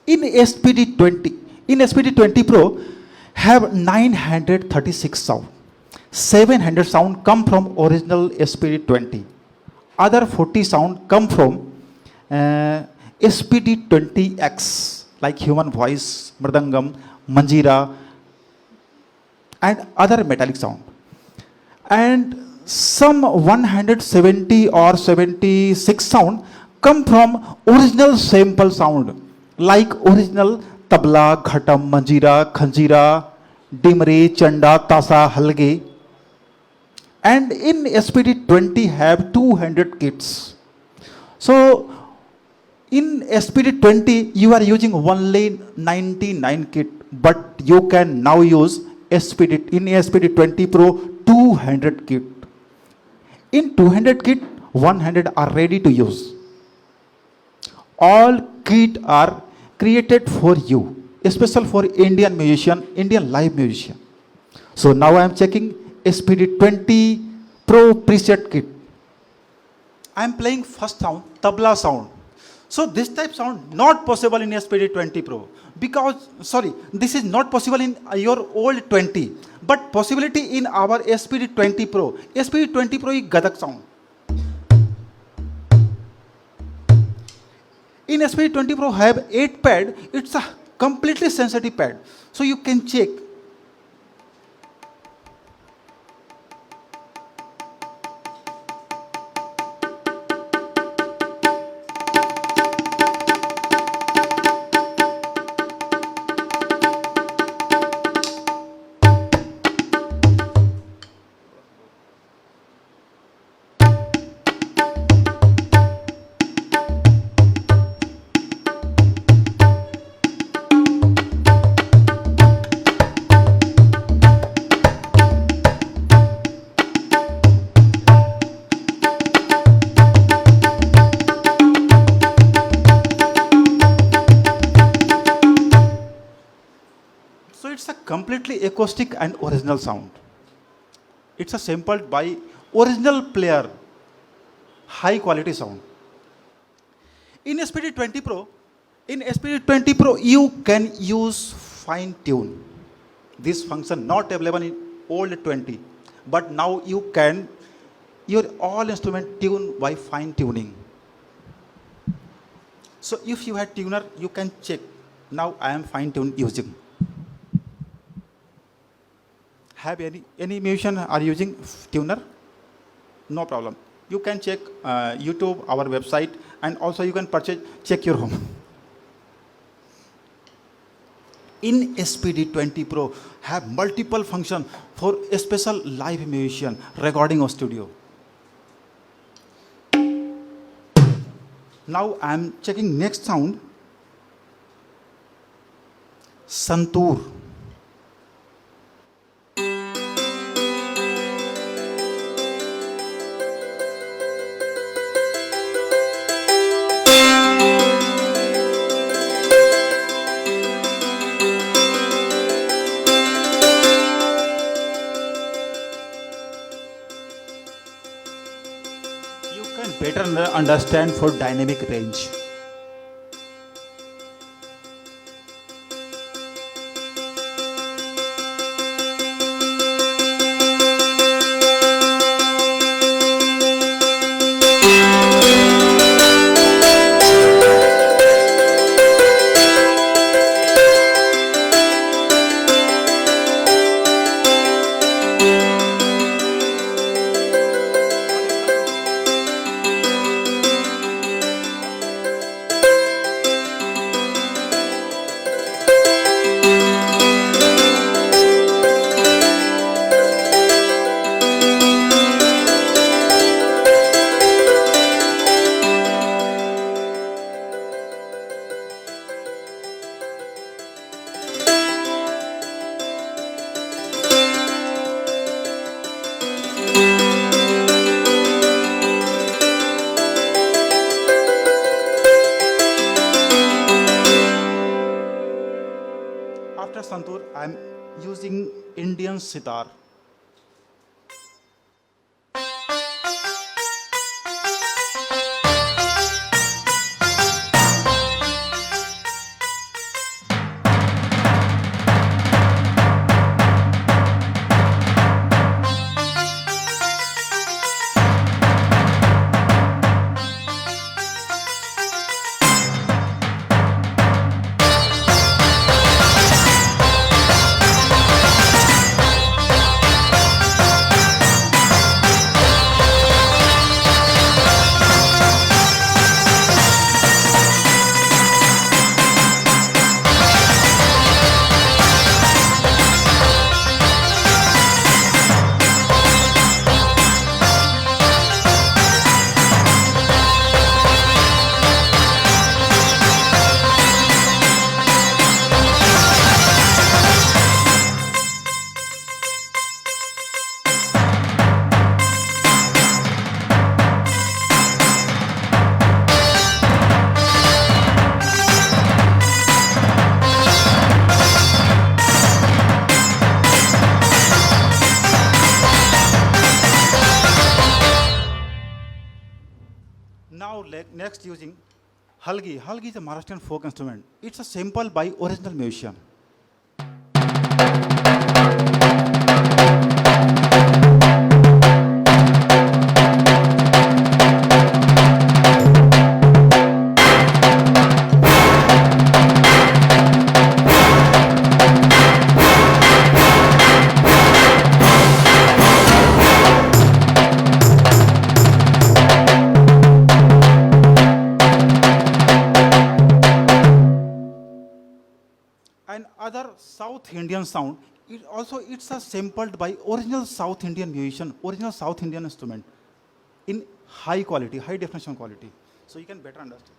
In SPD20, in SPD20 Pro have 936 sound. 700 sound come from original SPD20. Other 40 sound come from SPD20X, like human voice, mridangam, manjira, and other metallic sound. And some 170 or 76 sound come from original sample sound, like original tabla, ghatam, manjira, khanjira, dimre, chanda, tasa, halge. And in SPD20 have 200 kits. So in SPD20 you are using only 99 kit, but you can now use SPD20 Pro 200 kit. In 200 kit, 100 are ready to use. All kit are created for you, especially for Indian musician, Indian live musician. So now I am checking SPD20 Pro preset kit. I am playing first sound, tabla sound. So this type sound not possible in SPD20 Pro, because this is not possible in your old 20, but possibility in our SPD20 Pro. SPD20 Pro is gadak sound. In SPD20 Pro have 8 pad, it's a completely sensitive pad. So you can check. So it's a completely acoustic and original sound. It's a sampled by original player, high quality sound. In SPD20 Pro, you can use fine tune. This function not available in old 20, but now you can your all instrument tune by fine tuning. So if you had tuner, you can check. Now I am fine tune using. Have any musician are using tuner? No problem. You can check YouTube, our website, and also you can check your home. In SPD20 Pro have multiple function for a special live musician recording or studio. Now I am checking next sound, Santoor. You can better understand for dynamic range. After Santoor, I am using Indian sitar. Now next using Halgi. Halgi is a Maharashtrian folk instrument. It's a sample by original musician. And other South Indian sound, it's a sampled by original South Indian musician, original South Indian instrument in high quality, high definition quality. So you can better understand.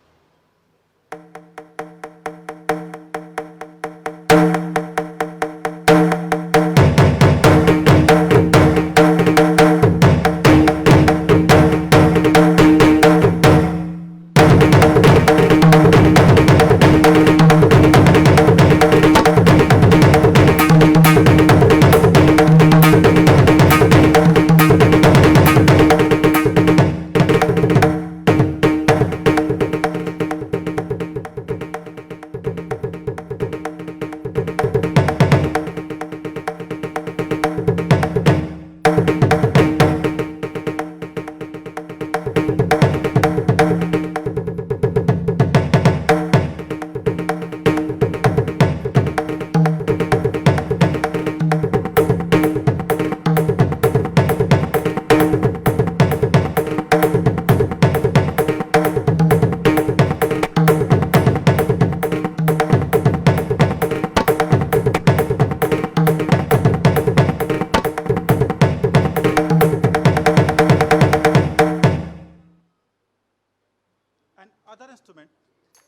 And other instrument,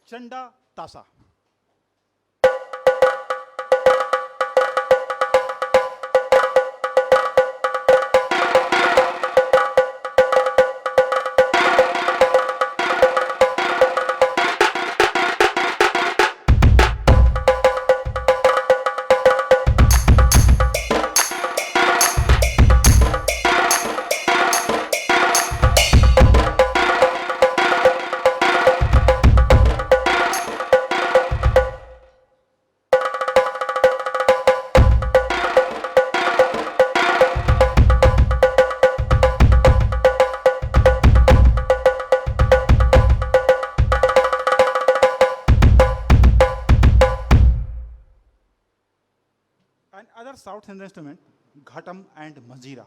Chanda Tasa. And other South Indian instrument, Ghatam and Manjira.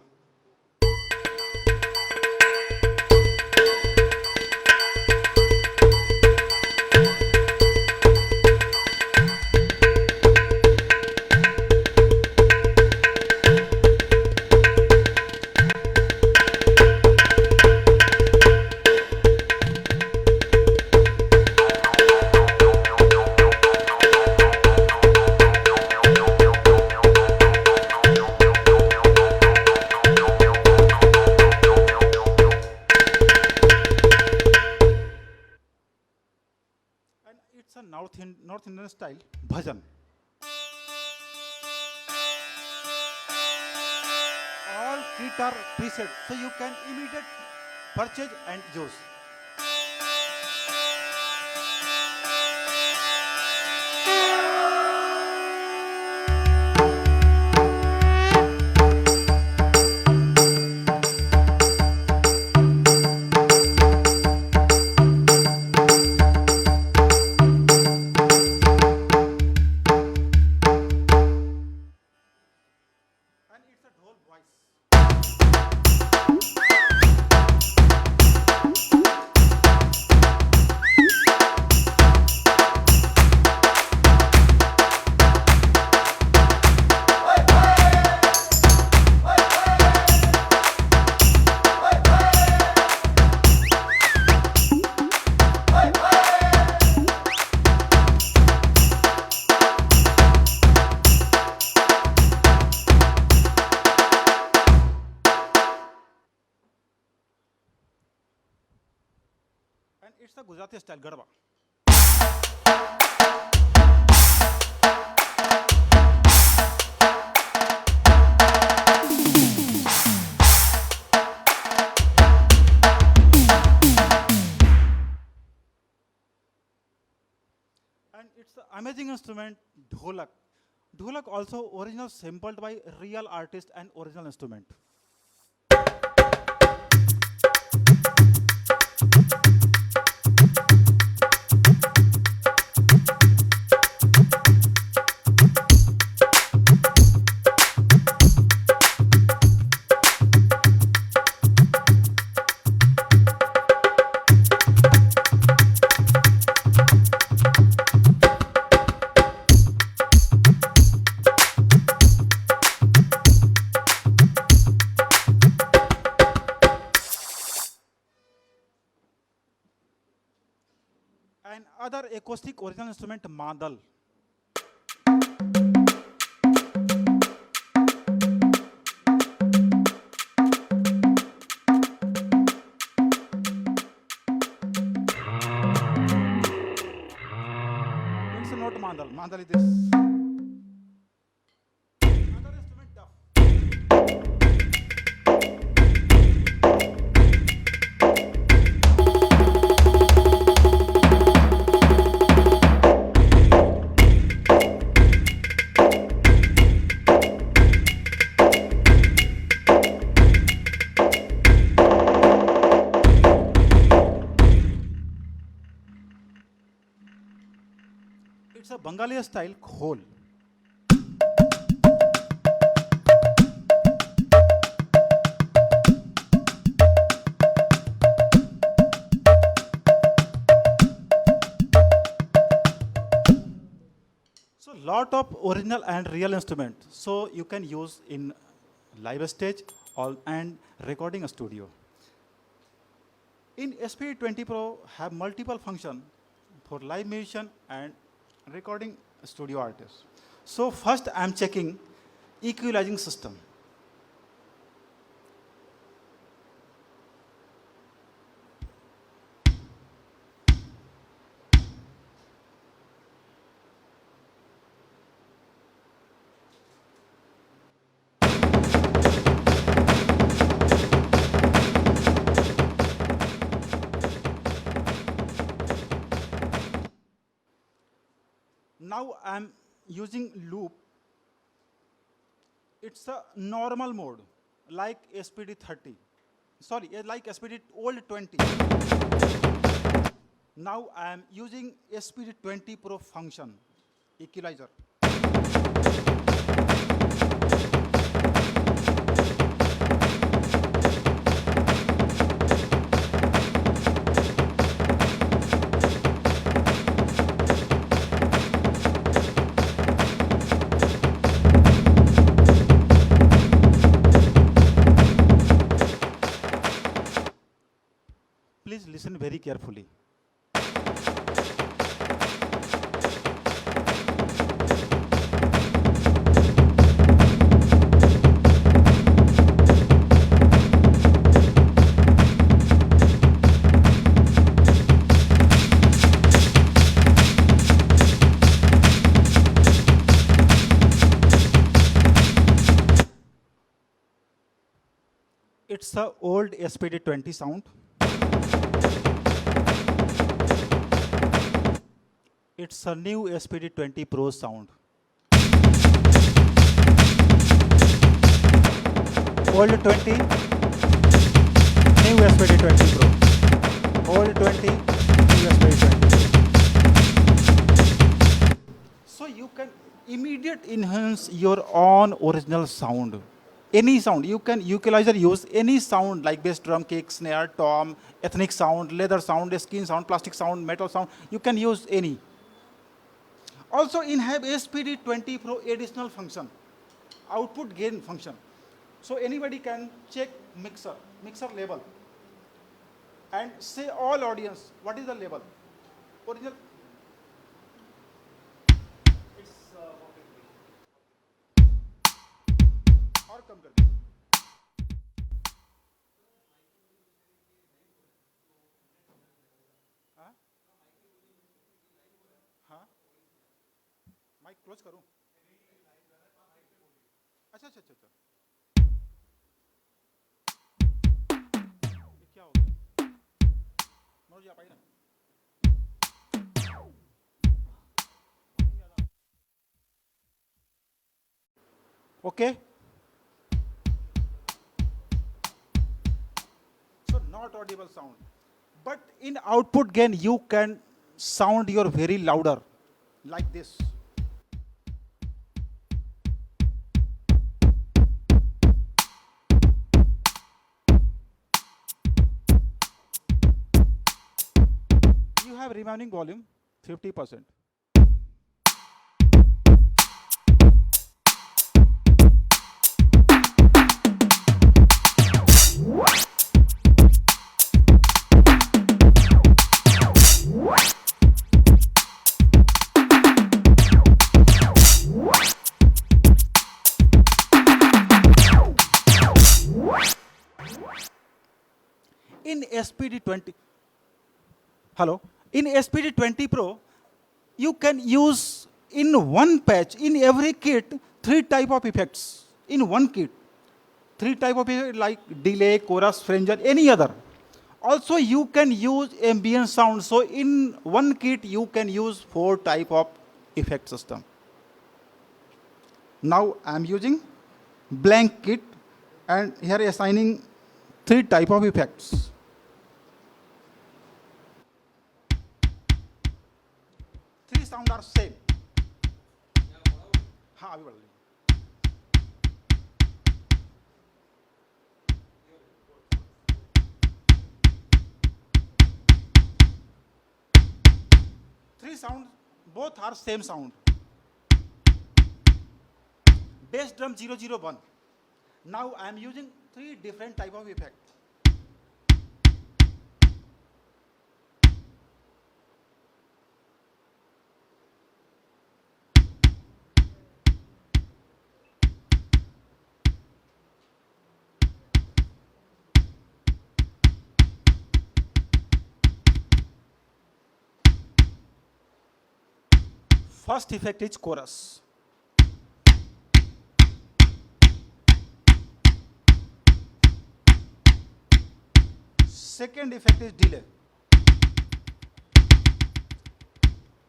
And it's a North Indian style, bhajan. All kit are preset, so you can immediate purchase and use. And it's a dhol voice. And it's a Gujarati style garba. It's an amazing instrument, dholak. Dholak also original sampled by real artist and original instrument. And other acoustic original instrument, madal. It's not madal. Madal is this. Other instrument, duff. It's a Bengali style khol. So lot of original and real instrument. So you can use in live stage and recording studio. In SPD20 Pro have multiple function for live musician and recording studio artists. So first I am checking equalizing system. Now I am using loop. It's a normal mode, like SPD30. Sorry, like SPD old 20. Now I am using SPD20 Pro function, equalizer. Please listen very carefully. It's a old SPD20 sound. It's a new SPD20 Pro sound. Old 20, new SPD20 Pro. Old 20, new SPD20 Pro. So you can immediate enhance your own original sound. Any sound, you can equalizer use any sound like bass drum, kick, snare, tom, ethnic sound, leather sound, skin sound, plastic sound, metal sound. You can use any. Also in have SPD20 Pro additional function, output gain function. So anybody can check mixer level, and say all audience, what is the level? Original. It's और कम कर दो. हाँ हाँ mic close करूं. अच्छा अच्छा अच्छा अच्छा. ये क्या हो गया? मनोज आप आई ना. Okay? So not audible sound. But in output gain, you can sound your very louder, like this. You have remaining volume, 50%. In SPD20, hello, in SPD20 Pro, you can use in one patch, in every kit, 3 type of effects. In one kit, 3 type of effects like delay, chorus, flanger, any other. Also, you can use ambient sound. So in one kit, you can use 4 type of effect system. Now I am using blank kit and here assigning 3 type of effects. 3 sound are same. हाँ अभी बढ़ रही. Three sounds, both are same sound. Bass drum 001. Now I am using 3 different type of effect. First effect is chorus. Second effect is delay.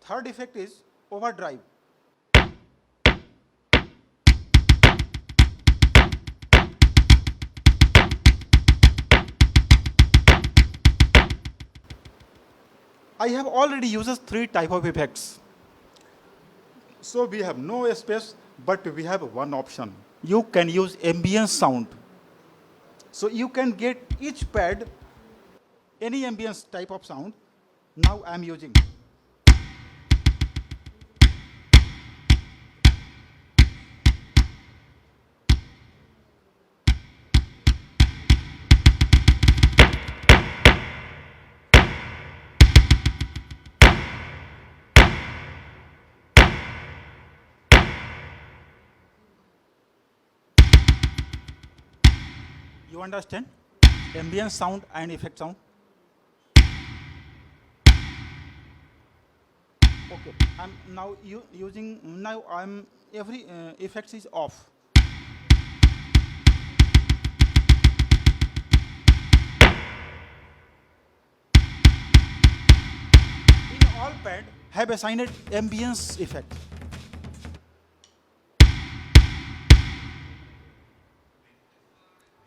Third effect is overdrive. I have already used 3 type of effects. So we have no space, but we have one option. You can use ambient sound. So you can get each pad any ambience type of sound. Now I am using. You understand? Ambient sound and effect sound. Okay, I'm now using, now I'm, every effects is off. In all pad, have assigned ambience effect.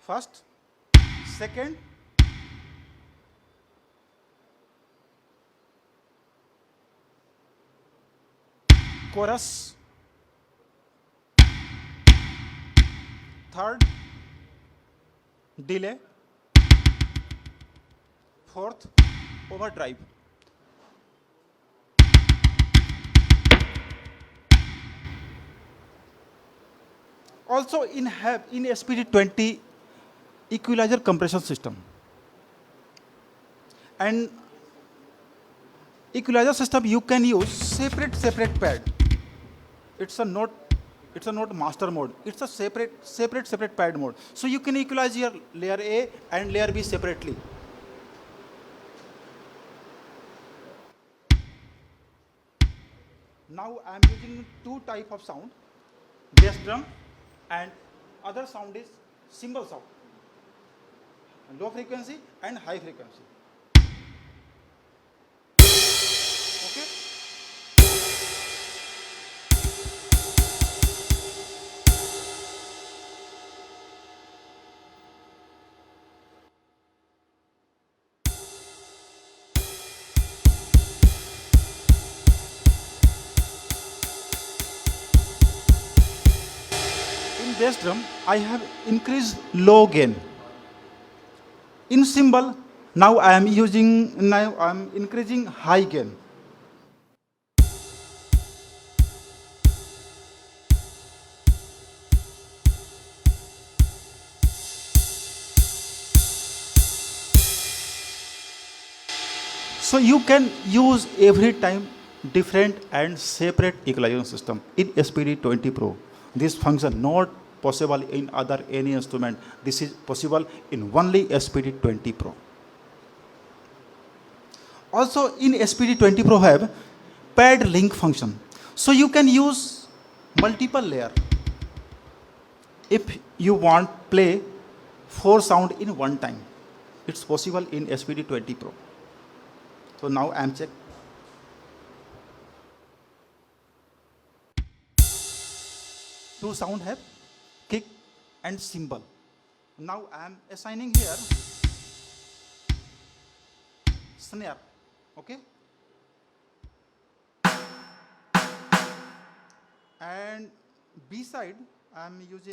First, second, chorus, third, delay, fourth, overdrive. Also in SPD20 equalizer compression system. And equalizer system you can use separate pad. It's a not master mode. It's a separate pad mode. So you can equalize your layer A and layer B separately. Now I am using 2 type of sound, bass drum and other sound is cymbal sound, low frequency and high frequency. Okay. bass drum, I have increased low gain. In cymbal, now I am increasing high gain. So you can use every time different and separate equalization system in SPD20 Pro. This function not possible in other any instrument. This is possible in only SPD20 Pro. Also in SPD20 Pro have paired link function. So you can use multiple layer. If you want play 4 sound in one time, it's possible in SPD20 Pro. So now I am check. Two sound have kick and cymbal. Now I am assigning here snare. Okay. And B side I am using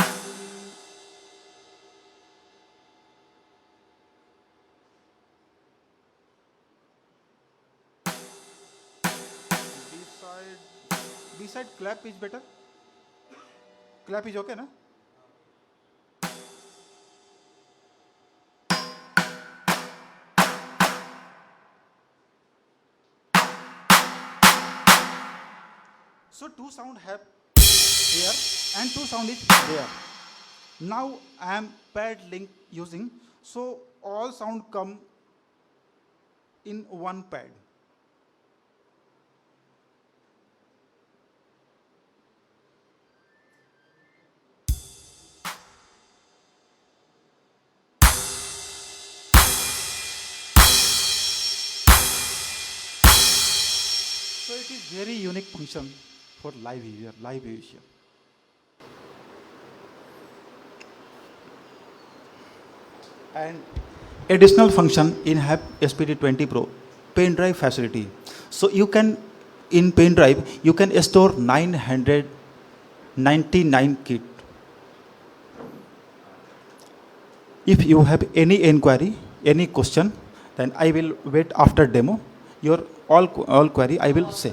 B side clap is better. Clap is okay, na? So two sound have here and two sound is there. Now I am paired link using, so all sound come in one pad. So it is very unique function for live musician. And additional function in have SPD20 Pro, pen drive facility. So you can, in pen drive, you can store 999 kit. If you have any inquiry, any question, then I will wait after demo. Your all query I will say.